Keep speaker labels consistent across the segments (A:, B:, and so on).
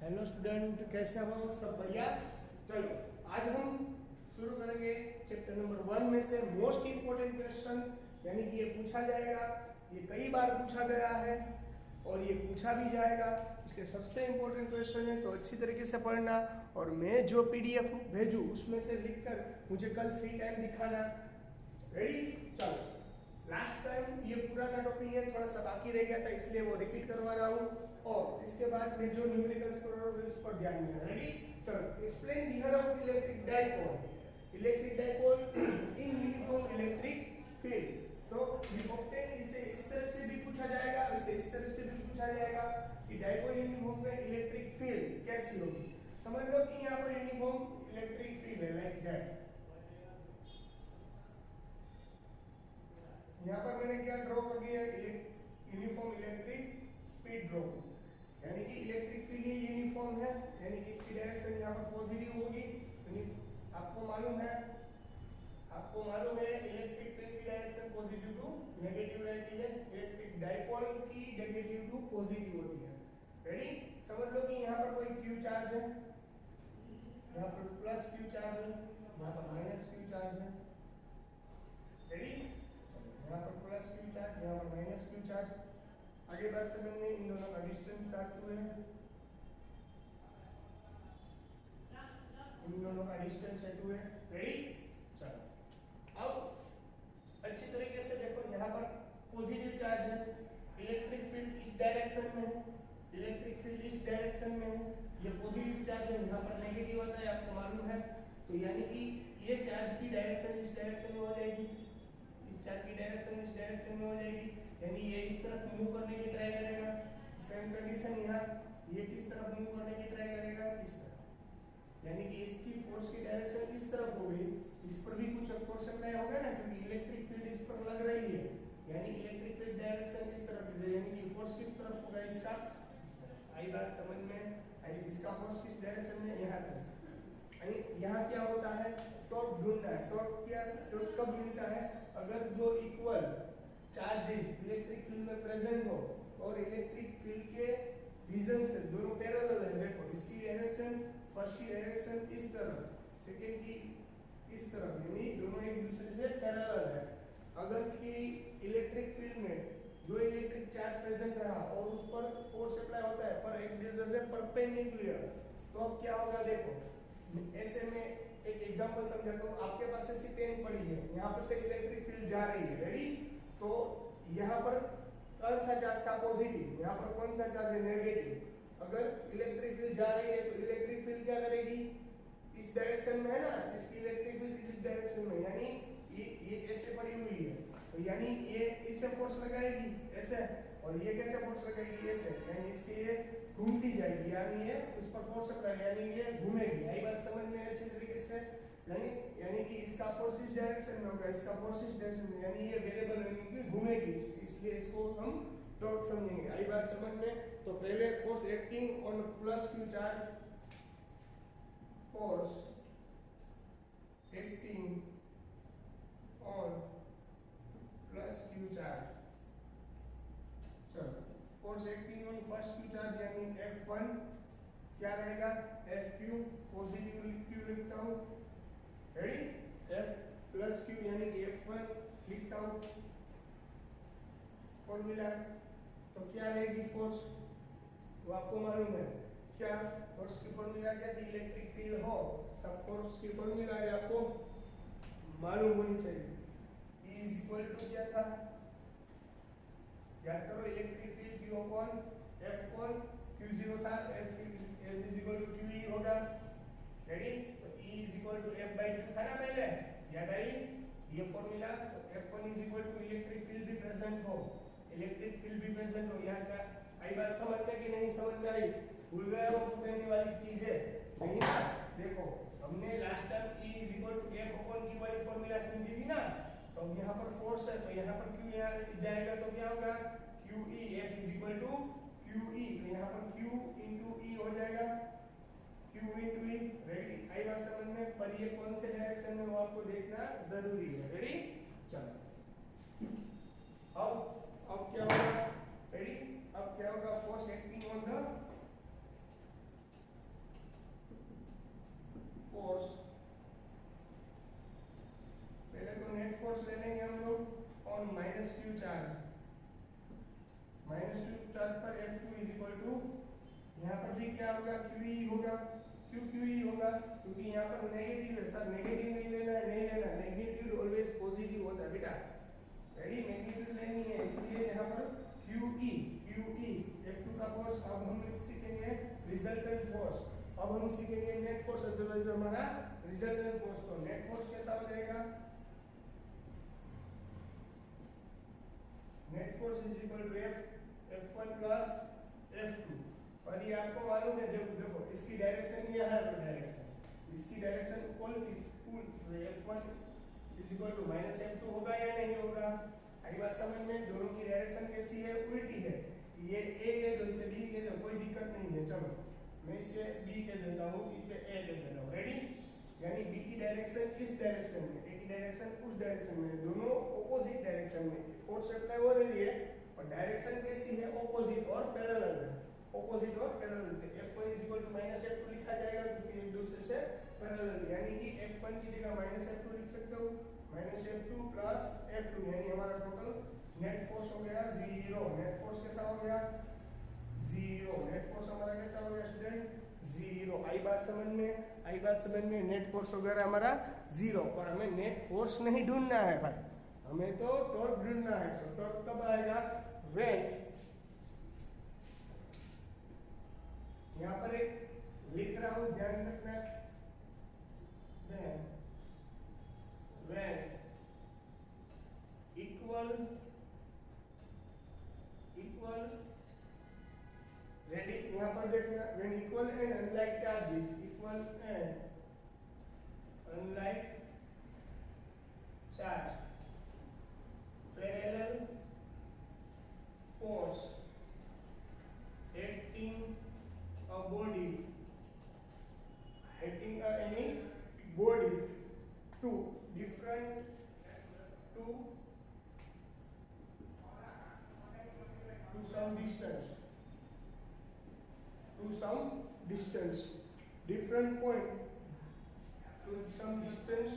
A: Hello student, कैसे हो? सब बढ़िया। चलो आज हम शुरू करेंगे चैप्टर नंबर 1 में से मोस्ट इंपोर्टेंट क्वेश्चन, यानी कि ये पूछा जाएगा, ये कई बार पूछा गया है और ये पूछा भी जाएगा, इसलिए सबसे इंपॉर्टेंट क्वेश्चन है। तो अच्छी तरीके से पढ़ना और मैं जो पीडीएफ भेजूँ उसमें से लिखकर मुझे कल फ्री टाइम दिखाना। रेडी? चलो, लास्ट टाइम ये पुराना टॉपिक है, थोड़ा सा बाकी रह गया था, इसलिए वो रिपीट करवा रहा हूँ और इसके बाद मैं जो न्यूमेरिकल्स कर रहा हूँ उस पर ध्यान देना। रेडी? चलो, explain here of electric dipole. Electric dipole in uniform electric field. तो ऑब्टेन इसे इस तरह से भी पूछा जाएगा, इसे इस तरह से भी पूछा जाएगा कि डाइपोल यूनिफॉर्म में इलेक्ट्रिक फील्ड कैसी होगी। समझ लो कि यहाँ पर यूनिफॉर्म इलेक्ट्रिक फील्ड है, लाइक दैट। यहाँ पर मैंने क्या ड्रॉ कर दिया? यूनिफॉर्म इलेक्ट्रिक स्पीड ड्रॉ, यानी कि इलेक्ट्रिक फील्ड ये यूनिफॉर्म है, यानी कि इसकी डायरेक्शन यहाँ पर पॉजिटिव होगी। आपको मालूम है इलेक्ट्रिक फील्ड की डायरेक्शन पॉजिटिव टू नेगेटिव रहती है, इलेक्ट्रिक डाइपोल की नेगेटिव टू पॉजिटिव होती है। रेडी? समझ लो कि यहाँ पर कोई क्यू चार्ज है, यहाँ पर प्लस क्यू चार्ज है, यहाँ पर माइनस क्यू चार्ज है। रेडी? यहाँ पर प्लस क्यू चार्ज, यहाँ पर माइनस क्यू चार्ज। आगे बात समझने, इन दोनों का डिस्टेंस काटू है, इन दोनों का डिस्टेंस है 2 है। रेडी? चलो, अब अच्छी तरीके से देखो, यहाँ पर पॉजिटिव चार्ज है, इलेक्ट्रिक फील्ड इस डायरेक्शन में है, इलेक्ट्रिक फील्ड इस डायरेक्शन में है, ये पॉजिटिव चार्ज है, यहाँ पर नेगेटिव होता है, आपको मालूम है। तो यानी कि ये चार्ज की डायरेक्शन इस डायरेक्शन में हो जाएगी, चार्ज की डायरेक्शन इस डायरेक्शन में हो जाएगी, यानी ये इस तरफ मूव करने की ट्राई करेगा। सेम कंडीशन यहाँ, ये किस तरफ मूव करने की ट्राई करेगा? इस तरफ, यानी कि इसकी फोर्स की डायरेक्शन इस तरफ हो गई, इस पर भी कुछ फोर्स अप्लाई होगा ना, क्योंकि इलेक्ट्रिक फील्ड इस पर लग रही है, यानी इलेक्ट्रिक फील्ड डायरेक्शन इस तरफ है, यानी कि फोर्स किस तरफ होगा? इसका इस तरफ। आई बात समझ में आई? इसका फोर्स किस डायरेक्शन में? यहाँ पर। यहाँ क्या होता है? टॉर्क ढूंढना है। टॉर्क कब मिलता है? अगर दो इक्वल चार्जेस इलेक्ट्रिक फील्ड में प्रेजेंट हो और इलेक्ट्रिक फील्ड के रीजन से दोनों पैरेलल है। देखो, इसकी डायरेक्शन, फर्स्ट की डायरेक्शन इस तरफ, सेकंड की इस तरफ, यानी दोनों एक दूसरे से पैरेलल है। अगर कि इलेक्ट्रिक फील्ड में दो इलेक्ट्रिक चार्ज प्रेजेंट रहा और उस पर फोर्स अप्लाई होता है पर एक दूसरे से परपेंडिकुलर, तो अब क्या होगा? देखो, ऐसे में एक एग्जांपल समझाता हूँ। आपके पास ऐसी पेन पड़ी है, यहाँ पर से इलेक्ट्रिक फील्ड जा रही है। रेडी? तो यहाँ पर कौन सा चार्ज था? पॉजिटिव। यहाँ पर कौन सा चार्ज है? नेगेटिव। अगर इलेक्ट्रिक फील्ड जा रही है तो इलेक्ट्रिक फील्ड क्या करेगी? इस डायरेक्शन में है ना, इसकी इलेक्ट्रिक फील्ड इस डायरेक्शन में, यानी ये ऐसे पड़ी हुई है, तो यानी ये इससे फोर्स लगाएगी ऐसे, और ये कैसे फोर्स लगाएगी? ऐसे, यानी इसके ये घूमती जाएगी, यानी ये उस पर फोर्स लगाएगी, यानी ये घूमेगी। आई बात समझ में अच्छी तरीके से? यानी कि इसका फोर्स इस डायरेक्शन में होगा, इसका फोर्स इस डायरेक्शन में, यानी ये वेरिएबल यानी घूमेगी, इसलिए इसको हम टॉर्क समझेंगे। आई बात समझ में? तो पहले force acting on plus q charge, force acting on plus q charge. चलो, force acting on first q charge यानी F1 क्या रहेगा? FQ, पॉजिटिव क्यू लिखता हूँ। रेडी? F प्लस क्यू यानी कि F1 लिखता हूँ, फॉर्मूला। तो क्या रहेगी फोर्स? वो आपको मालूम है क्या? फोर्स की फॉर्मूला क्या थी? इलेक्ट्रिक फील्ड हो तब फोर्स की फॉर्मूला है, आपको मालूम होनी चाहिए। E इज इक्वल टू क्या था? याद करो, electric field Q upon F1, Q0 था, F is equal to QE होगा। रेडी? तो E is equal to F/2 था ना पहले, याद आई ये फॉर्मूला? तो F1 is equal to electric field भी प्रेजेंट हो, इलेक्ट्रिक फील्ड भी प्रेजेंट हो। यहाँ का आई बात समझ में कि नहीं समझ में आई? भूल गए हो कहने वाली चीज है नहीं ना? देखो, हमने last time E is equal to F upon Q वाली फॉर्मूला समझी थी ना? तो अब यहाँ पर फोर्स है, तो यहाँ पर Q यहाँ जाएगा तो क्या होगा? QE, F is equal to QE, तो यहाँ पर Q इंटू E हो जाएगा, Q इंटू E। रेडी? आई बात समझ में? पर ये कौन से डायरेक्शन में वो आपको देखना जरूरी है। रेडी? चलो, अब क्या होगा? रेडी? अब क्या होगा? फोर्स एक्टिंग ऑन द यहाँ पर भी क्या होगा, QE होगा। क्यों QE होगा? क्योंकि यहाँ पर नेगेटिव है सर, नेगेटिव नहीं लेना है, नहीं लेना, मैग्नीट्यूड ऑलवेज पॉजिटिव होता है बेटा। रेडी, मैग्नीट्यूड लेनी है, इसलिए यहाँ पर QE F2 का फोर्स। अब हम सीखेंगे रिजल्टेंट फोर्स। अब हम सीखेंगे नेट फोर्स, अदरवाइज हमारा रिजल्टेंट फोर्स। तो नेट फोर्स कैसा हो जाएगा? Net force is equal to F1 plus F2। और ये आपको मालूम है, देखो इसकी डायरेक्शन ये है, डायरेक्शन इसकी direction F1 is equal to -F2 होगा या नहीं होगा? आई बात समझ में? दोनों की डायरेक्शन कैसी है? उल्टी है। ये A कह दो, इसे B कह दो, कोई दिक्कत नहीं है। चलो मैं इसे B कह देता हूँ, इसे A कह देता हूँ। रेडी, यानी B की डायरेक्शन इस डायरेक्शन में, A की डायरेक्शन उस डायरेक्शन में, दोनों ऑपोजिट डायरेक्शन में फोर्स अप्लाई हो रही है। और डायरेक्शन कैसी है? ऑपोजिट और पैरेलल है, ऑपोजिट और पैरेलल है। F1 is equal to -F2 लिखा जाएगा क्योंकि एक दूसरे से पैरेलल, यानी कि F1 की जगह -F2 लिख सकते हो, -F2 प्लस F2, यानी हमारा टोटल नेट फोर्स हो गया 0। नेट फोर्स कैसा हो गया? 0। नेट फोर्स हमारा कैसा हो गया स्टूडेंट? 0। आई बात समझ में? आई बात समझ में? नेट फोर्स वगैरह हमारा 0। पर हमें नेट फोर्स नहीं ढूंढना है भाई, हमें तो टॉर्क ढूंढना है। तो टॉर्क कब आएगा? व्हेन, यहाँ पर एक लिख रहा हूं, ध्यान रखना, व्हेन इक्वल रेडी, यहाँ पर देखना, when equal and unlike charges, equal and unlike charge, parallel force acting a body, acting any body to different to some distance, different point to some distance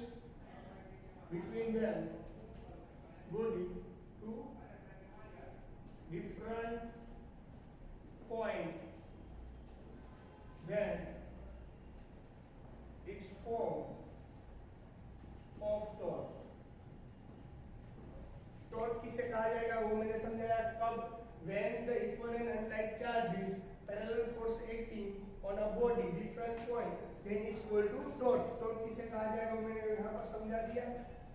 A: between them, body to different point, then its form of torque. Torque किसे कहा जाएगा वो मैंने समझाया कब? when the equivalent unlike charges parallel force acting on a body different point then is equal to torque. Torque किसे कहा जाएगा वो मैंने यहाँ पर समझा दिया।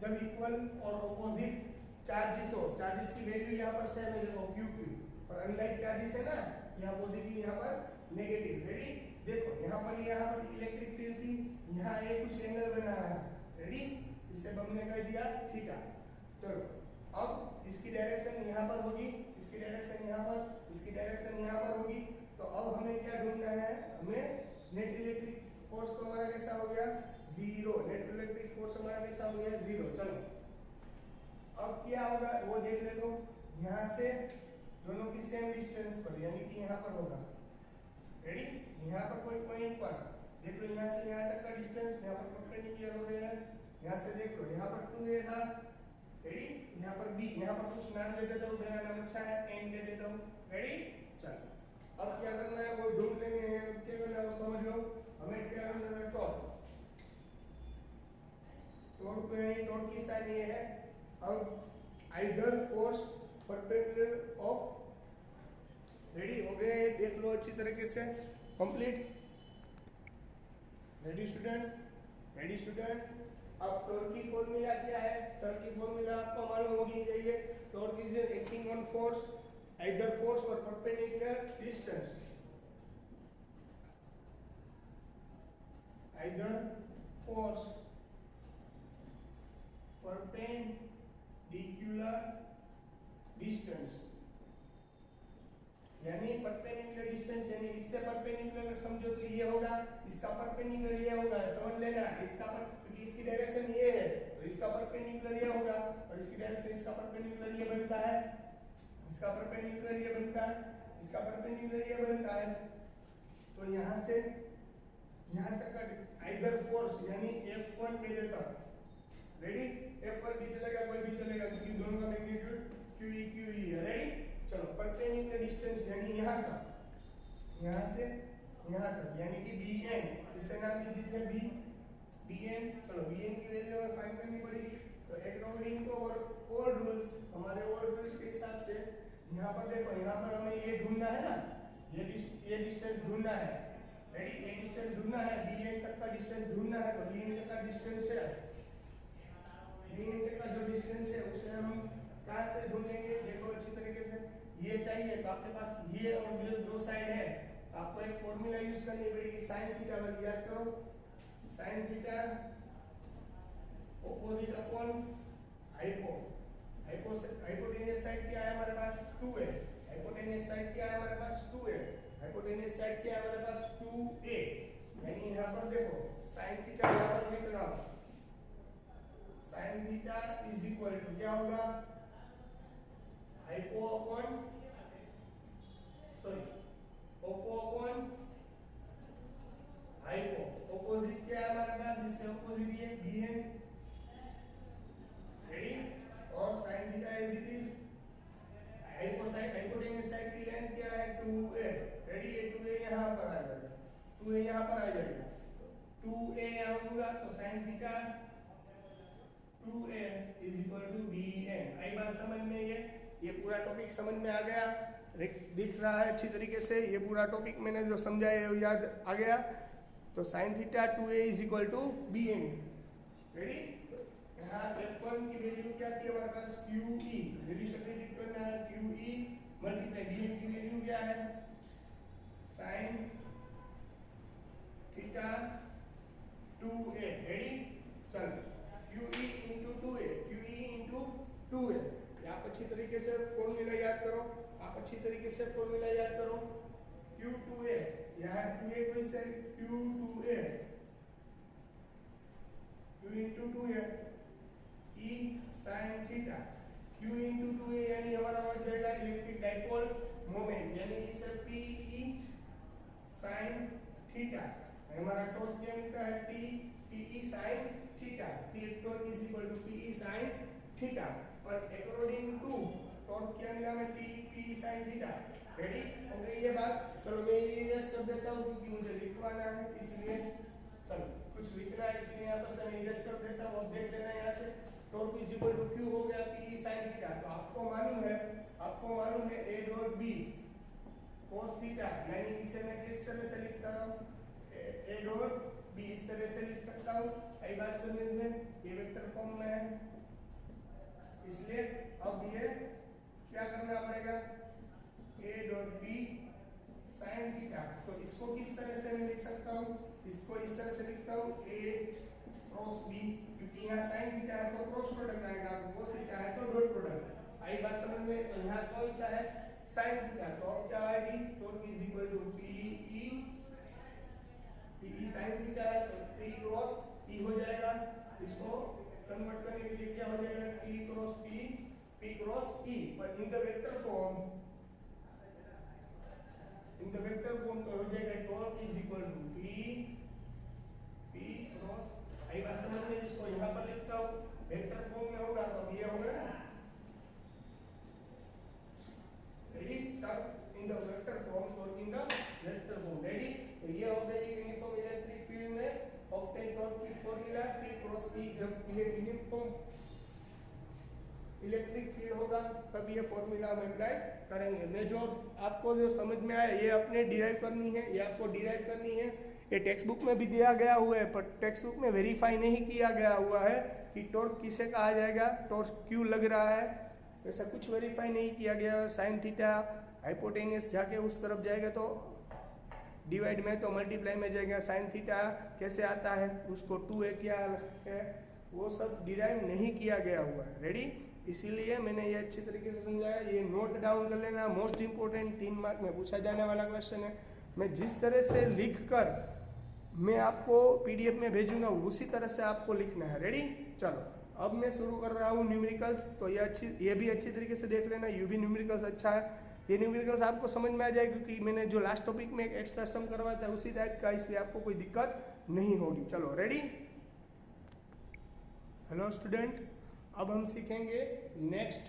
A: जब इक्वल और ऑपोजिट चार्जेस हो, चार्जेस की वैल्यू यहाँ पर सेम है, देखो QQ, और अनलाइक चार्जेस है ना, यहाँ पॉजिटिव यहाँ पर नेगेटिव। रेडी, देखो यहाँ पर इलेक्ट्रिक फील्ड थी, यहाँ ये कुछ एंगल बना रहा है। रेडी, इससे हमने कह दिया थीटा। चलो अब इसकी डायरेक्शन यहाँ पर होगी, इसकी डायरेक्शन यहाँ पर, इसकी डायरेक्शन यहाँ पर होगी। तो अब हमें क्या ढूंढना है? हमें नेट इलेक्ट्रिक फोर्स तो हमारा कैसा हो गया? 0। नेट इलेक्ट्रिक फोर्स हमारा कैसा हो गया? 0। चलो अब क्या होगा वो देख ले। तो यहाँ से दोनों की सेम डिस्टेंस पर, यानी कि यहाँ पर होगा। रेडी, यहाँ पर कोई पॉइंट पर देख लो, यहाँ से यहाँ तक का डिस्टेंस यहाँ पर परपेंडिकुलर हो गया है। यहाँ से देख लो, यहाँ पर 2a था। रेडी, यहाँ पर b, यहाँ पर कुछ नाम दे देता हूँ, मेरा नाम अच्छा है, n दे देता हूँ। रेडी, चलो अब क्या करना है वो ढूंढ लेंगे, क्या करना है वो समझ लो। हमें क्या करना है? टॉर्क। टॉर्क की साइन ये है, अब either force perpendicular of. Ready हो गए, देख लो अच्छी तरीके से complete. Ready student, ready student. अब टॉर्क की फॉर्मूला क्या है? टॉर्क की फॉर्मूला आपको मालूम होनी चाहिए। Torque is acting on force, either force और perpendicular distance, either force perpendicular distance, यानी परपेंडिकुलर डिस्टेंस, यानी इससे परपेंडिकुलर समझो तो ये होगा, इसका परपेंडिकुलर ये होगा, समझ लेना। इसका क्योंकि इसकी डायरेक्शन ये है तो इसका परपेंडिकुलर ये होगा, और इसकी डायरेक्शन इसका परपेंडिकुलर ये बनता है, इसका परपेंडिकुलर ये बनता है, इसका परपेंडिकुलर ये बनता है। तो यहाँ से यहाँ तक का आइदर फोर्स यानी F1 के देता। रेडी, F1 भी चलेगा, कोई भी चलेगा, क्योंकि दोनों का मैग्नीट्यूड QE है। रेडी, चलो परपेंडिकुलर डिस्टेंस यानी यहाँ का, यहाँ से यहाँ तक, यानी कि बी एन, इसे नाम दे दीजिए बी बी एन। चलो बी एन की वैल्यू हमें फाइंड करनी पड़ेगी। तो according to our old rules, हमारे ओल्ड रूल्स के हिसाब से यहाँ पर देखो, यहाँ पर हमें ये ढूंढना है ना, ये डिस्टेंस ढूंढना है। रेडी, ये डिस्टेंस ढूंढना है, बी एन तक का डिस्टेंस ढूंढना है। तो बी एन तक का डिस्टेंस है, बी एन तक का जो डिस्टेंस है उसे हम कहाँ से ढूंढेंगे? देखो अच्छी तरीके से, ये चाहिए तो आपके पास ये और ये दो साइड है, आपको एक फॉर्मूला यूज करनी पड़ेगी, साइन थीटा वाली, याद करो, sine theta opposite upon hypo. Hypotenuse side क्या है हमारे पास? 2 है। हाइपोटेनियस साइड क्या है हमारे पास? 2 है। हाइपोटेनियस साइड क्या है हमारे पास? 2a। यानी यहाँ पर देखो साइन थीटा यहाँ पर लिख रहा हूँ, sine theta is equal to क्या होगा? Hypo upon oppo upon hypo. Opposite क्या है हमारे पास? इससे ऑपोजिट ये bn। रेडी, और sin theta as it is, hypotenuse side की लेंथ क्या है? 2a। रेडी, ये 2a यहाँ पर आ जाएगा, 2a यहाँ पर आ जाएगा, 2a यहाँ होगा तो sin theta 2a is equal to bn। आई बात समझ में? ये पूरा टॉपिक समझ में आ गया, दिख रहा है अच्छी तरीके से। ये पूरा टॉपिक मैंने जो समझाया है याद आ गया। तो sin theta 2a is equal to bn। Ready, यहाँ f1 की वैल्यू क्या थी हमारे पास? QE। वैल्यू सब्स्टिट्यूट करना है, QE मल्टीप्लाई bn की वैल्यू क्या है? sin theta 2a। रेडी, चलो QE into 2a, QE into 2a। आप अच्छी तरीके से फॉर्मूला याद करो, आप अच्छी तरीके से फॉर्मूला याद करो। Q2a, यहाँ 2a को इससे Q2a, Q into 2a E sin theta, Q into 2a यानी हमारा हो जाएगा इलेक्ट्रिक डाइपोल मोमेंट, यानी इसे PE sin थीटा। हमारा टॉर्क क्या मिलता है? TE sin theta. Torque is equal to PE sin theta. और अकॉर्डिंग टू टॉर्क क्या मिला हमें? TP sin theta. रेडी हो गई ये बात? चलो मैं ये इरेज कर देता हूँ क्योंकि मुझे लिखवाना है, इसलिए चलो कुछ लिखना है, इसलिए यहाँ पर मैं इरेज कर देता हूँ। अब देख लेना यहाँ से, torque is equal to Q हो गया PE sin थीटा। तो आपको मालूम है A dot B cos theta, यानी इसे मैं किस तरह से लिखता हूँ? A डॉट B इस तरह से लिख सकता हूँ। आई बात समझ में? ये वेक्टर फॉर्म में है, इसलिए अब ये क्या करना पड़ेगा? A dot B sin theta. तो इसको किस तरह से मैं लिख सकता हूँ? इसको इस तरह से लिखता हूँ A क्रॉस B, क्योंकि यहाँ sin थीटा है तो क्रॉस प्रोडक्ट आएगा, cos थीटा है तो डॉट प्रोडक्ट। आई बात समझ में? तो यहाँ कौन सा है? sin theta. तो अब क्या आएगी? Torque is equal to PE sin theta है तो P क्रॉस E हो जाएगा। इसको कन्वर्ट करने के लिए क्या हो जाएगा? P cross E। पर इन द वेक्टर फॉर्म तो हो जाएगा torque is equal to P cross. आई बात समझ में? इसको यहाँ पर लिखता हूँ, वेक्टर फॉर्म में होगा तो ये होगा ना, रेडी, तब इन द वेक्टर फॉर्म, तो इन द वेक्टर फॉर्म। रेडी, तो ये हो गई यूनिफॉर्म इलेक्ट्रिक फील्ड में ऑक्टेन टॉर्क की फॉर्मूला P क्रॉस E। जब यूनिफॉर्म इलेक्ट्रिक फील्ड होगा तब ये फॉर्मूला हम अप्लाई करेंगे। मैं जो आपको जो समझ में आया ये अपने डिराइव करनी है, ये आपको डिराइव करनी है। ये टेक्स्ट बुक में भी दिया गया हुआ है, पर टेक्स्ट बुक में वेरीफाई नहीं किया गया हुआ है कि टॉर्क किसे कहा जाएगा, टॉर्क क्यों लग रहा है, ऐसा कुछ वेरीफाई नहीं किया गया। साइन थीटा हाइपोटेनियस जाके उस तरफ जाएगा तो डिवाइड में, तो मल्टीप्लाई में जाएगा। साइन थीटा कैसे आता है, उसको 2a क्या है, वो सब डिराइव नहीं किया गया हुआ है। रेडी, इसीलिए मैंने ये अच्छी तरीके से समझाया। ये नोट डाउन कर लेना, मोस्ट इंपोर्टेंट 3 मार्क में पूछा जाने वाला क्वेश्चन है। मैं जिस तरह से लिख कर मैं आपको PDF में भेजूंगा उसी तरह से आपको लिखना है। रेडी, चलो अब मैं शुरू कर रहा हूँ न्यूमेरिकल्स। तो ये भी अच्छी तरीके से देख लेना, ये भी न्यूमेरिकल्स अच्छा है। ये न्यूमेरिकल्स आपको समझ में आ जाए क्योंकि मैंने जो लास्ट टॉपिक में एक एक्स्ट्रा सम करवाया था उसी टाइप का, इसलिए आपको कोई दिक्कत नहीं होगी। चलो रेडी, हेलो स्टूडेंट, अब हम सीखेंगे नेक्स्ट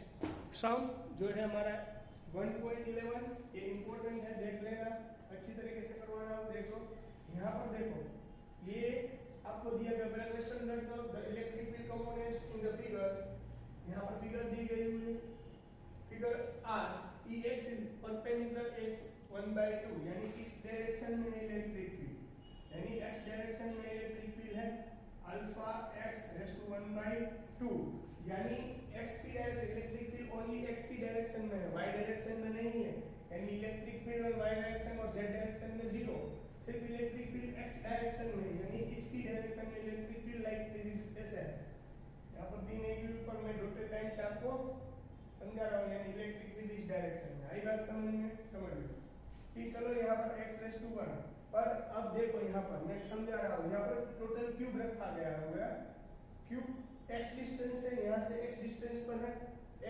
A: सम जो है हमारा 1.11। ये इंपॉर्टेंट है, देख लेना अच्छी तरीके से करवाना। देखो यहाँ पर देखो, ये आपको दिया गया valuation the electric field components in the figure. यहाँ पर फिगर दी गई हुई है, figure R E x is perpendicular x 1/2, यानी इस डायरेक्शन में इलेक्ट्रिक फील्ड, यानी एक्स डायरेक्शन में इलेक्ट्रिक फील्ड है अल्फा एक्स रेज़ टू 1/2, यानी एक्स की direction electric field only x की डायरेक्शन में है, वाई डायरेक्शन में नहीं है, यानी इलेक्ट्रिक फील्ड और वाई डायरेक्शन और जेड डायरेक्शन में जीरो, सिर्फ इलेक्ट्रिक फील्ड एक्स डायरेक्शन में, यानी इसकी डायरेक्शन में इलेक्ट्रिक फील्ड लाइक दिस ऐसा है। यहाँ पर दी नहीं गई, ऊपर मैं डॉटेड लाइन से आपको समझा रहा हूँ, यानी इलेक्ट्रिक फील्ड इस डायरेक्शन में। आई बात समझ में? समझ लो। ठीक, चलो यहाँ पर x रेज़ टू 1, पर अब देखो यहाँ पर मैं समझा रहा हूँ, यहाँ पर टोटल क्यूब रखा गया होगा, क्यूब x डिस्टेंस है, यहाँ से x डिस्टेंस पर है,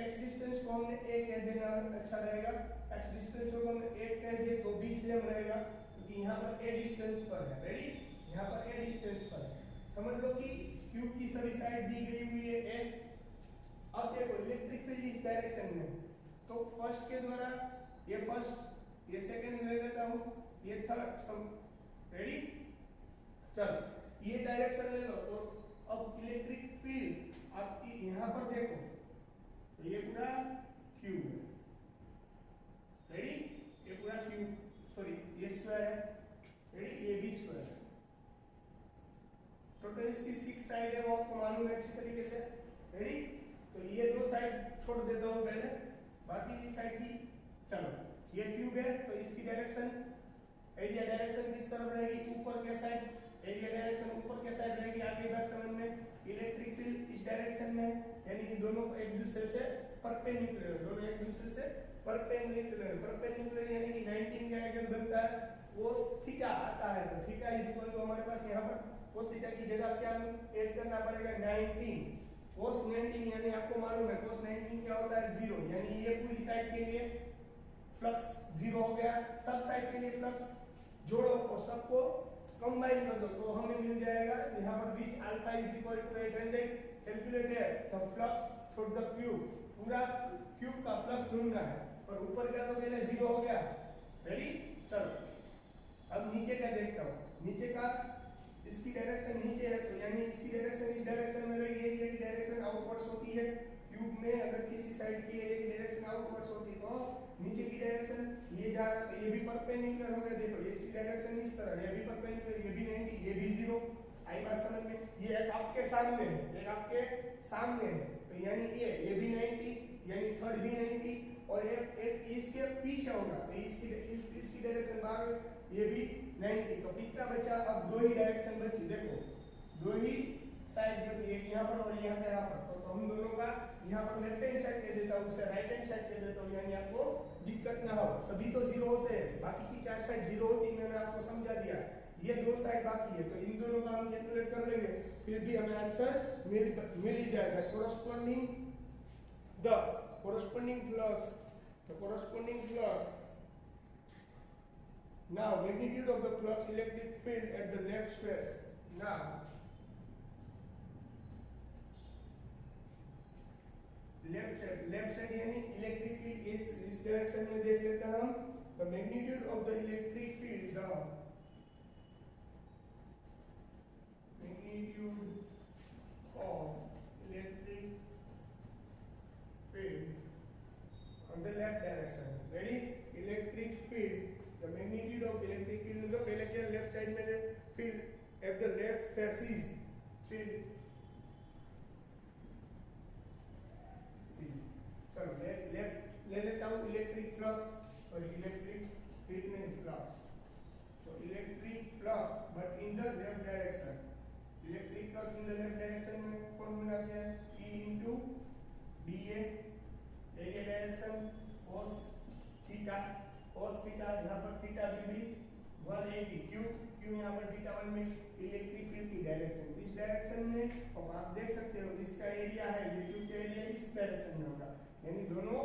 A: x डिस्टेंस को हमने a कह देना अच्छा रहेगा, x डिस्टेंस को हमने a कह दिए तो b सेम रहेगा, क्योंकि यहाँ पर a डिस्टेंस पर है। रेडी, यहाँ पर a डिस्टेंस पर है, समझ लो कि क्यूब की सभी साइड दी गई हुई है a। अब देखो इलेक्ट्रिक फील्ड इस डायरेक्शन में, तो फर्स्ट के द्वारा ये फर्स्ट, ये सेकंड ले लेता हूँ, ये थर्ड। रेडी, चलो ये डायरेक्शन ले लो, तो अब इलेक्ट्रिक फील्ड आपकी यहाँ पर देखो, तो ये पूरा क्यूब है। रेडी, ये पूरा क्यूब, सॉरी ये स्क्वायर है। रेडी, ये भी स्क्वायर है। टोटल इसकी 6 साइड है, वो आपको मालूम है अच्छी तरीके से। रेडी, तो ये दो साइड छोड़ देता हूँ पहले, बाकी की साइड की। चलो ये क्यूब है, तो इसकी डायरेक्शन, एरिया डायरेक्शन किस तरफ रहेगी? ऊपर के साइड, एरिया डायरेक्शन ऊपर के साइड रहेगी। आगे बात समझ में, इलेक्ट्रिक फील्ड इस डायरेक्शन में, यानी कि दोनों एक दूसरे से परपेंडिकुलर, दोनों एक दूसरे से परपेंडिकुलर, परपेंडिकुलर यानी कि 19 का एंगल बनता है, cos थीटा आता है, तो थीटा इज इक्वल टू हमारे पास यहाँ पर cos थीटा की जगह क्या ऐड करना पड़ेगा? 19, cos 19, यानी आपको मालूम है cos 19 क्या होता है? 0, यानी ये पूरी साइड के लिए फ्लक्स 0 हो गया, सब साइड के लिए फ्लक्स जोड़ो और सबको कंबाइन कर दो, तो हमें मिल जाएगा यहाँ पर which alpha is equal to 800। Calculate the flux through the cube, पूरा क्यूब का फ्लक्स ढूंढना है, और ऊपर का तो पहले 0 हो गया। रेडी, चलो अब नीचे का देखता हूँ। नीचे का इसकी डायरेक्शन नीचे है, तो यानी इसकी डायरेक्शन इस डायरेक्शन में रहेगी, एरिया की डायरेक्शन आउटवर्ड्स होती है। क्यूब में अगर किसी साइड की एरिया की डायरेक्शन आउटवर्ड्स होती है, तो नीचे की डायरेक्शन ये जा रहा है, तो ये भी परपेंडिकुलर हो गया। देखो ये इसकी डायरेक्शन इस तरह, ये भी परपेंडिकुलर, ये भी 90, ये भी 0। आई बात समझ में? ये एक आपके सामने है, एक आपके सामने है, तो यानी ये भी 90, यानी थर्ड भी 90, और एक इसके पीछे होगा, तो इसकी डायरेक्शन बाहर, ये भी 90। तो कितना बचा? अब दो ही डायरेक्शन बची, देखो दो ही साइड बची, एक यहाँ पर और यहाँ पर। तो हम दोनों का यहाँ पर लेफ्ट हैंड साइड कह देता हूँ, उसे राइट हैंड साइड कह देता हूँ, यानी आपको दिक्कत ना हो। सभी तो 0 होते हैं, बाकी की 4 साइड 0 होती है, मैंने आपको समझा दिया। ये 2 साइड बाकी है, तो इन दोनों का हम कैलकुलेट कर लेंगे, फिर भी हमें आंसर मिल ही जाएगा। corresponding flux, the corresponding flux, now magnitude of the flux electric field at the left face. Now left side यानी इलेक्ट्रिक फील्ड इस डायरेक्शन में देख लेते हैं हम। The magnitude of the electric field, the magnitude of electric field on the left direction. Ready, electric field, the magnitude of electric field, मतलब पहले क्या लेफ्ट साइड में field at the left faces field. चलो ले लेता हूँ electric flux और electric field में फ्लक्स, तो electric flux but in the left direction, electric flux in the left direction में फॉर्मूला क्या है? E into dA, area direction cos theta, यहाँ पर थीटा भी 180, क्यों यहाँ पर थीटा 1 में इलेक्ट्रिक फील्ड की डायरेक्शन इस डायरेक्शन में, और आप देख सकते हो इसका एरिया है, ये क्यूब का एरिया इस डायरेक्शन में होगा, यानी दोनों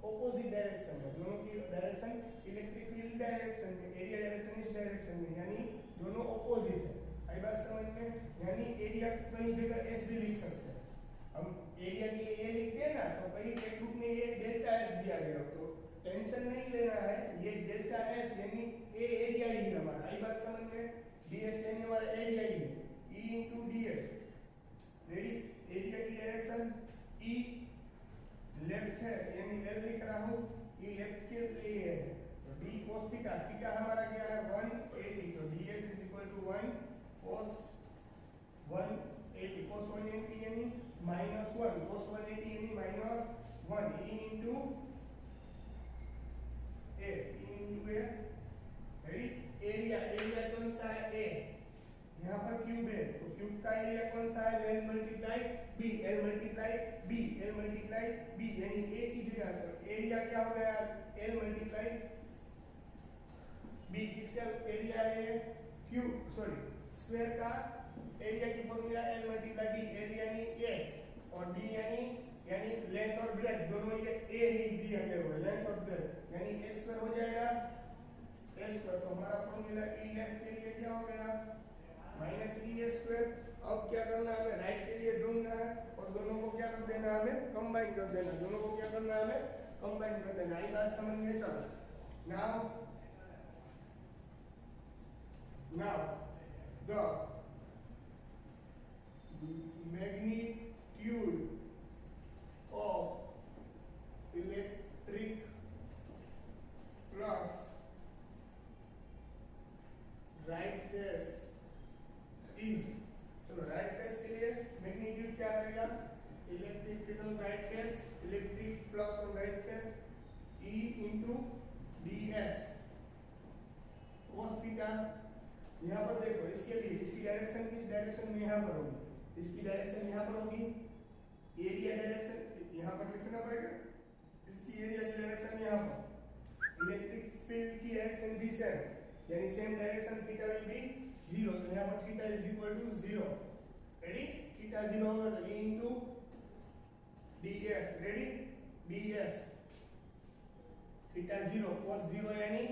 A: ऑपोजिट डायरेक्शन है, दोनों की डायरेक्शन इलेक्ट्रिक फील्ड डायरेक्शन में, एरिया डायरेक्शन इस डायरेक्शन में, यानी दोनों ऑपोजिट है। आई बात समझ में? यानी एरिया कई जगह S भी लिख सकते हैं हम, एरिया के लिए A लिखते हैं ना, तो कहीं टेक्स्ट बुक में ये डेल्टा S दिया गया हो, तो टेंशन नहीं लेना है, ये डेल्टा S यानी ए एरिया ही है हमारा, आई बात समझ में, ds यानी हमारा एरिया ही है, e into ds, ready, area की डायरेक्शन e लेफ्ट है यानी l लिख रहा हूं, e लेफ्ट के लिए है, तो d cos थीटा, थीटा हमारा क्या है 180, तो ds is equal to 1 cos 180, cos 180 यानी -1, cos 180 यानी -1, e into a, ready, area, area कौन सा है a, यहाँ पर क्यूब है तो क्यूब का एरिया कौन सा है, l multiply b, l multiply b, l multiply b यानी a की जगह पर एरिया क्या हो गया, l मल्टीप्लाई b, किसका एरिया है, क्यूब सॉरी स्क्वायर का एरिया की formula l multiply b, area यानी a और b यानी लेंथ और ब्रेथ दोनों ये a ही दिया गया है, लेंथ और ब्रेथ यानी a स्क्वायर हो जाएगा a स्क्वायर, तो हमारा फॉर्मूला e लेफ्ट के लिए क्या हो गया -e स्क्वायर। अब क्या करना है, हमें राइट के लिए ढूंढना है और दोनों को क्या कर देना है, हमें कंबाइन कर देना, दोनों को क्या करना है, हमें कंबाइन कर देना, ये बात समझ में, चलो now the magnitude of electric flux right face is, चलो राइट फेस के लिए मैग्नीट्यूड क्या रहेगा, electric field on right face, electric flux on right face E into ds cos theta. यहाँ पर देखो इसके लिए इसकी डायरेक्शन किस डायरेक्शन में, यहाँ पर होगी, इसकी डायरेक्शन यहाँ पर होगी, एरिया डायरेक्शन यहाँ पर लिखना पड़ेगा, इसकी एरिया की डायरेक्शन यहाँ पर, इलेक्ट्रिक फील्ड की डायरेक्शन भी सेम यानी same direction, theta will be 0, तो यहाँ पर theta is equal to 0, ready, theta 0 होगा तो e into ds, ready, ds theta 0 cos 0 यानी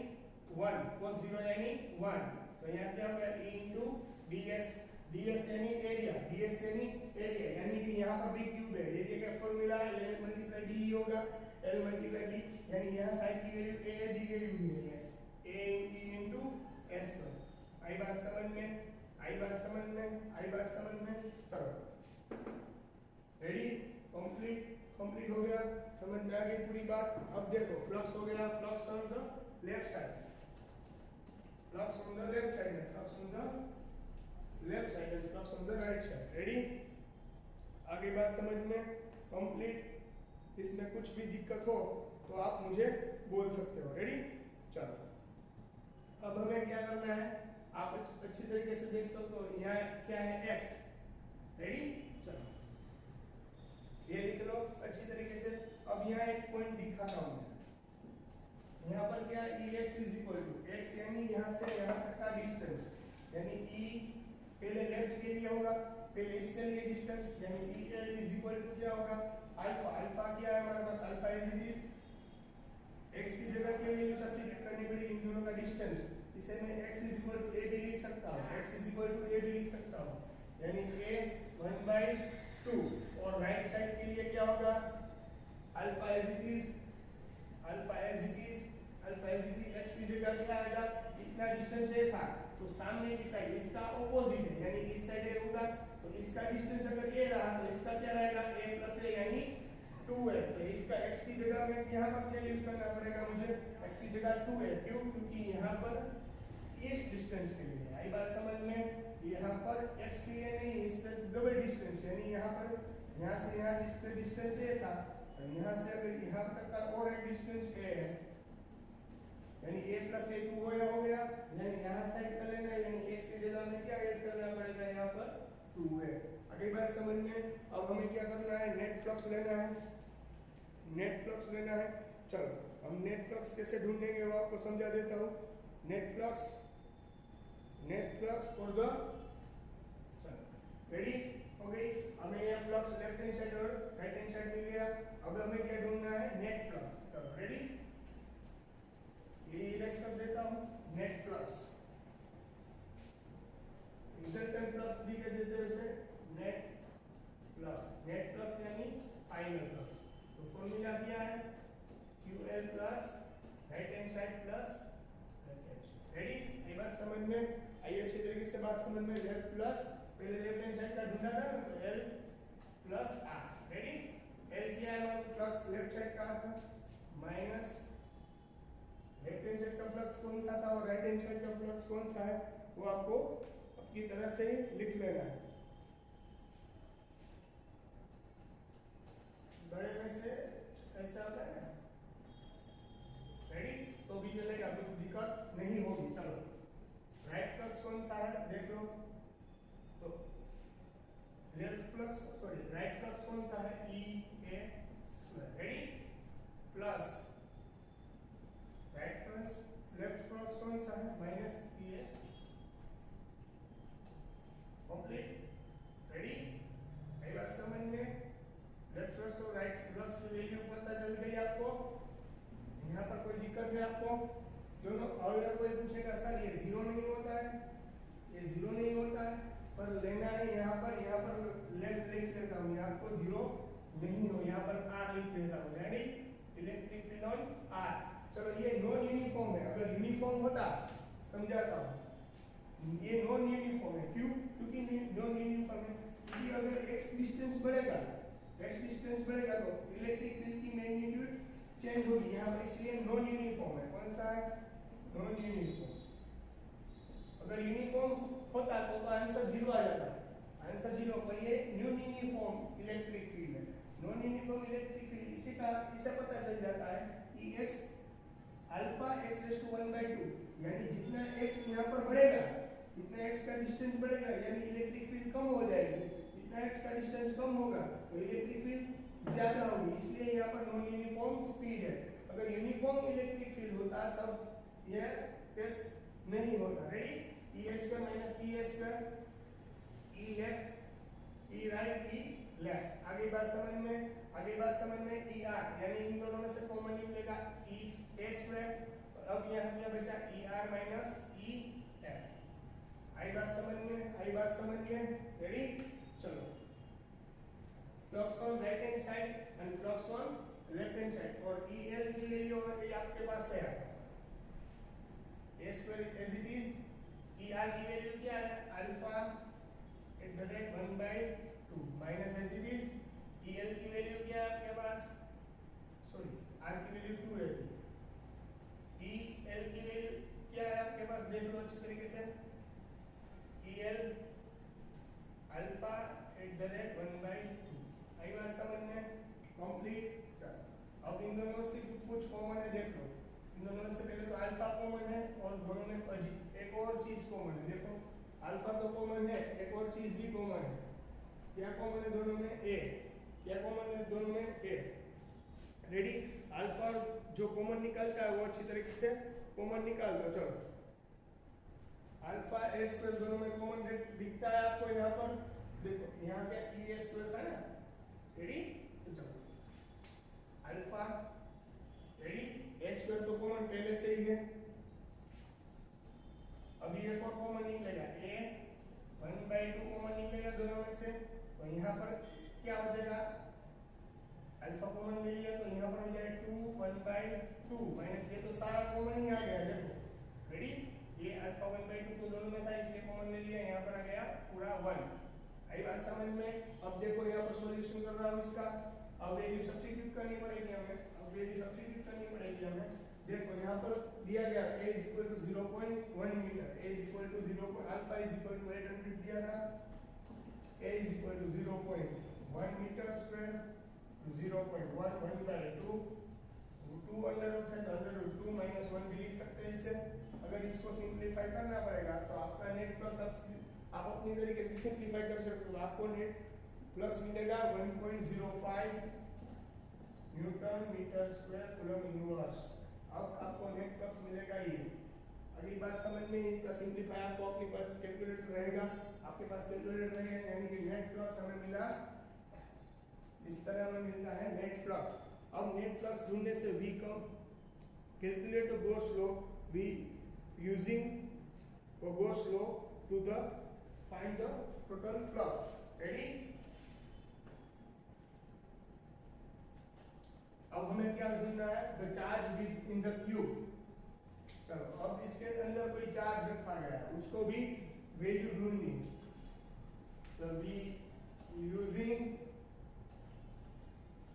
A: 1, cos 0 यानी 1, तो यहाँ क्या होगा e into ds, ds यानी एरिया, ds यानी कि यहाँ पर भी क्यूब है, एरिया का फॉर्मूला l मल्टीप्लाई d होगा, l मल्टीप्लाई d यानी यहाँ साइड की वैल्यू a दी गई हुई है, a into s पर, आई बात समझ में, आई बात समझ में, आई बात समझ में, चलो रेडी, कंप्लीट हो गया, समझ में आ गई पूरी बात। अब देखो फ्लक्स हो गया, flux on the left side, flux on the left side में, flux on the left side and flux on the right side, ready, आगे बात समझ में कंप्लीट। इसमें कुछ भी दिक्कत हो तो आप मुझे बोल सकते हो, रेडी, चलो अब हमें क्या करना है, आप अच्छी तरीके से देख लो, तो यहाँ क्या है x, रेडी, चलो ये लिख लो अच्छी तरीके से। अब यहाँ एक पॉइंट दिखाता हूँ मैं, यहाँ पर क्या ex is equal to x यानी यहाँ से यहाँ तक का डिस्टेंस, यानी e पहले लेफ्ट के लिए होगा, पहले इसके लिए डिस्टेंस यानी el इज इक्वल टू क्या होगा अल्फा, अल्फा क्या है हमारे पास, alpha as it is, x की जगह क्या वैल्यू सब्स्टिट्यूट करनी पड़ेगी, इन दोनों का डिस्टेंस, इसे मैं x is equal to a भी लिख सकता हूँ, x is equal to a भी लिख सकता हूँ, यानी a 1/2, और राइट साइड के लिए क्या होगा alpha as it is, alpha as it is, alpha as it is, x की जगह क्या आएगा, इतना डिस्टेंस ये था, तो सामने की साइड इसका ऑपोजिट है यानी इस साइड ए होगा, तो इसका डिस्टेंस अगर ये रहा तो इसका क्या रहेगा a प्लस a यानी 2 है, तो इसका x की जगह में यहाँ पर क्या यूज करना पड़ेगा मुझे, x की जगह 2 है, क्यों, क्योंकि यहाँ पर इस डिस्टेंस के लिए, आई बात समझ में, यहाँ पर x के लिए नहीं, इससे डबल डिस्टेंस यानी यहाँ पर यहाँ से यहाँ डिस्टेंस ये था, और यहाँ से अगर यहाँ तक का और एक डिस्टेंस a है यानी a प्लस a 2 हो गया, यानी यहाँ साइड कर लेना, यानी x की जगह में क्या ऐड करना पड़ेगा, यहाँ पर 2 है, अगली बात समझ में। अब हमें क्या करना है, नेट फ्लक्स लेना है, नेट फ्लक्स लेना है, चलो हम नेट फ्लक्स कैसे ढूंढेंगे वो आपको समझा देता हूँ। Net flux for the, ready हो गई, हमें यह फ्लक्स लेफ्ट हैंड साइड और राइट हैंड साइड मिल गया, अब हमें क्या ढूंढना है, नेट फ्लक्स, चलो रेडी, ये इरेज कर देता हूँ, नेट फ्लक्स, रिजल्टेंट फ्लक्स भी कह देते हैं उसे, नेट फ्लक्स यानी फाइनल फ्लक्स, तो फॉर्मूला क्या है, QL plus right hand side plus left hand side, ready? ये बात समझ में आई? अच्छी तरीके से बात समझ में। लेफ्ट प्लस, पहले लेफ्ट हैंड साइड का ढूंढा था ना, तो L plus R। Ready? L क्या है? फ्लक्स लेफ्ट साइड का था, माइनस लेफ्ट हैंड साइड का फ्लक्स कौन सा था और राइट हैंड साइड का फ्लक्स कौन सा है, वो आपको अपनी तरह से लिख लेना है। बड़े में से ऐसा आता है ना, रेडी? तो भी चलेगा, कुछ दिक्कत नहीं होगी। चलो, राइट फ्लक्स कौन सा है देख लो। तो left flux, sorry right flux कौन सा है? E A square. Ready? Plus right flux, left flux कौन सा है? Minus E A। Complete. Ready? यही बात समझ में। लेफ्ट फ्लक्स और राइट फ्लक्स की वैल्यू पता चल गई आपको? यहाँ पर कोई दिक्कत है आपको? दोनों, और अगर कोई पूछेगा सर ये जीरो नहीं होता है, ये जीरो नहीं होता है, पर लेना है यहाँ पर लेफ्ट लिख लेता हूँ, यहाँ को जीरो नहीं हो, यहाँ पर आर लिख देता हूँ। Ready? Electric field on R. चलो, ये नॉन यूनिफॉर्म है, अगर यूनिफॉर्म होता, समझाता हूँ, ये नॉन यूनिफॉर्म है। क्यों? क्योंकि नॉन यूनिफॉर्म है क्योंकि अगर एक्स डिस्टेंस बढ़ेगा, एक्स डिस्टेंस बढ़ेगा तो इलेक्ट्रिक फील्ड की मैग्नीट्यूड चेंज होगी यहाँ पर, इसलिए नॉन यूनिफॉर्म है। कौन सा है? Non uniform. अगर यूनिफॉर्म होता तो आंसर जीरो आ जाता, आंसर जीरो, पर ये नॉन यूनिफॉर्म इलेक्ट्रिक फील्ड है। नॉन यूनिफॉर्म इलेक्ट्रिक फील्ड इसी का, इससे पता चल जाता है कि x alpha x raise to 1/2, यानी जितना x यहाँ पर बढ़ेगा, जितना x का डिस्टेंस बढ़ेगा, यानी इलेक्ट्रिक फील्ड कम हो जाएगी। जितना x का डिस्टेंस कम होगा तो इलेक्ट्रिक फील्ड ज्यादा होगी, इसलिए यहाँ पर नॉन यूनिफॉर्म स्पीड है। अगर यूनिफॉर्म इलेक्ट्रिक फील्ड होता तब यह केस नहीं होता। Ready? E A square minus E A square, E left E right E left. आगे बात समझ में, आगे बात समझ में। E R, यानी इन दोनों में से कॉमन निकलेगा E A स्क्वायर। अब यहाँ क्या बचा? E R minus E F। आई बात समझ में, आई बात समझ में। रेडी? चलो, flux on right hand side and flux on left hand side, और E L की वैल्यू अगर आपके पास है A square as it is, E R की वैल्यू क्या है? Alpha at the rate 1/2 minus as it is E L की वैल्यू क्या है आपके पास? सॉरी, R की वैल्यू 2 है, E L की वैल्यू क्या है आपके पास? देख लो अच्छी तरीके से। E L alpha at the rate 1/2। आई बात समझ में? कंप्लीट। अब इन दोनों से कुछ कॉमन है, देख लो। इन दोनों में से पहले तो अल्फा कॉमन है और दोनों में एक और चीज कॉमन है। देखो, अल्फा तो कॉमन है, एक और चीज भी कॉमन है। क्या कॉमन है दोनों में? ए। क्या कॉमन है दोनों में? ए। रेडी? अल्फा जो कॉमन निकलता है वो अच्छी तरीके से कॉमन निकाल दो। चलो, अल्फा ए स्क्वायर दोनों में कॉमन दिखता है आपको यहाँ पर। देखो, यहाँ पे E A स्क्वायर था ना। रेडी? तो चलो, अल्फा, रेडी? ए स्क्वायर तो कॉमन पहले से ही है, अभी एक और कॉमन निकलेगा, A 1/2 कॉमन निकलेगा दोनों में से। तो यहाँ पर क्या हो जाएगा? अल्फा कॉमन ले लिया तो यहाँ पर हो जाएगा 2 1/2 माइनस, ये तो सारा कॉमन ही आ गया। देखो, रेडी? ये अल्फा 1/2 तो दोनों में था, इसलिए कॉमन ले लिया, यहाँ पर आ गया पूरा 1। आई बात समझ में? अब देखो, यहाँ पर सॉल्यूशन कर रहा हूँ इसका। अब वैल्यू सब्स्टिट्यूट करनी पड़ेगी हमें, अब वैल्यू सब्स्टिट्यूट करनी पड़ेगी हमें। देखो, यहाँ पर दिया गया A = 0.1 मीटर, A = 0, अल्फा = 800 दिया था। A = 0.1 metre square, 0.1 1/2, 2 under root है तो अंडर रूट 2 माइनस 1 भी लिख सकते हैं इसे। अगर इसको सिंप्लीफाई करना पड़ेगा तो आपका नेट फ्लक्स आप अपनी तरीके से सिंप्लीफाई कर सकते हो। आपको नेट फ्लक्स मिलेगा 1.05 newton metre square coulomb inverse. अब आपको नेट फ्लक्स मिलेगा ये। अगली बात समझ में, इसका सिंप्लीफाई आपको अपने पास कैलकुलेटर रहेगा, आपके पास कैलकुलेटर रहेगा, यानी कि नेट फ्लक्स हमें मिला इस तरह हमें मिलता है नेट फ्लक्स। अब नेट फ्लक्स ढूंढने से we come calculator go slow, we using or go slow to the find the total flux. Ready? अब हमें क्या ढूंढना है? The charge in the cube. चलो अब इसके अंदर कोई चार्ज रखा गया है, उसको भी वैल्यू ढूंढनी है। तो we using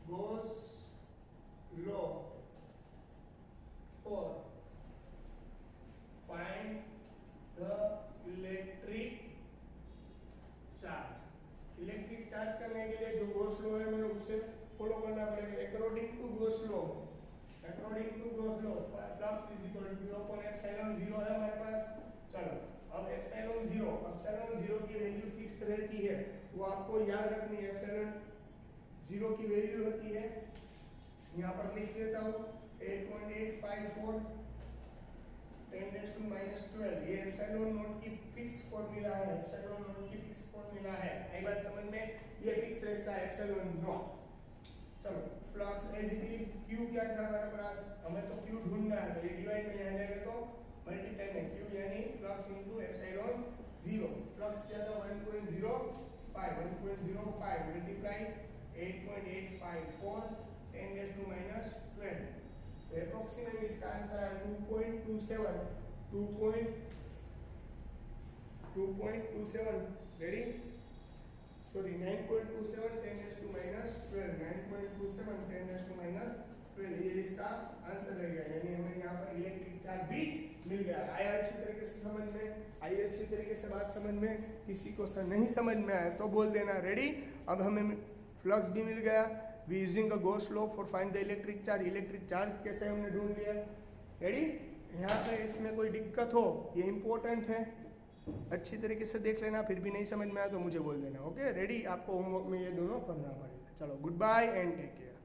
A: Gauss law for find the electric charge। Electric charge करने के लिए जो गॉस लॉ है मैंने उसे फॉलो करना पड़ेगा। According to Gauss law flux is equal to upon epsilon 0 है हमारे पास। चलो अब एप्सिलॉन 0 की वैल्यू फिक्स रहती है, वो आपको याद रखनी है। एप्सिलॉन 0 की वैल्यू होती है, यहाँ पर लिख देता हूँ 8.854 10⁻⁻12। ये एप्सिलॉन नॉट की फिक्स फॉर्मूला है, एप्सिलॉन नॉट की फिक्स फॉर्मूला है। आई बात समझ में? ये फिक्स रहता है एप्सिलॉन नॉट। चलो flux as it is, Q क्या था हमारे पास, हमें तो क्यू ढूंढना है, तो ये डिवाइड में यहाँ जाएगा तो मल्टीप्लाई में क्यू यानी फ्लक्स इनटू एप्सिलॉन 0। फ्लक्स क्या था 1.05 मल्टीप्लाई 8.854 10⁻⁻12। तो अप्रोक्सीमेटली इसका आंसर है 2.27 रेडी, सॉरी 9.27 10⁻12 9.27 10⁻12 ये इसका आंसर रहेगा। यानी हमें यहाँ पर इलेक्ट्रिक चार्ज भी मिल गया। आया अच्छी तरीके से समझ में? आई अच्छी तरीके से बात समझ में? किसी को नहीं समझ में आया तो बोल देना रेडी। अब हमें फ्लक्स भी मिल गया। We using a Gauss law for find the electric charge. Electric charge कैसे हमने ढूंढ लिया रेडी। यहाँ पे इसमें कोई दिक्कत हो, ये इंपॉर्टेंट है, अच्छी तरीके से देख लेना। फिर भी नहीं समझ में आया तो मुझे बोल देना। ओके रेडी, आपको होमवर्क में ये दोनों करना पड़ेगा। चलो goodbye and take care.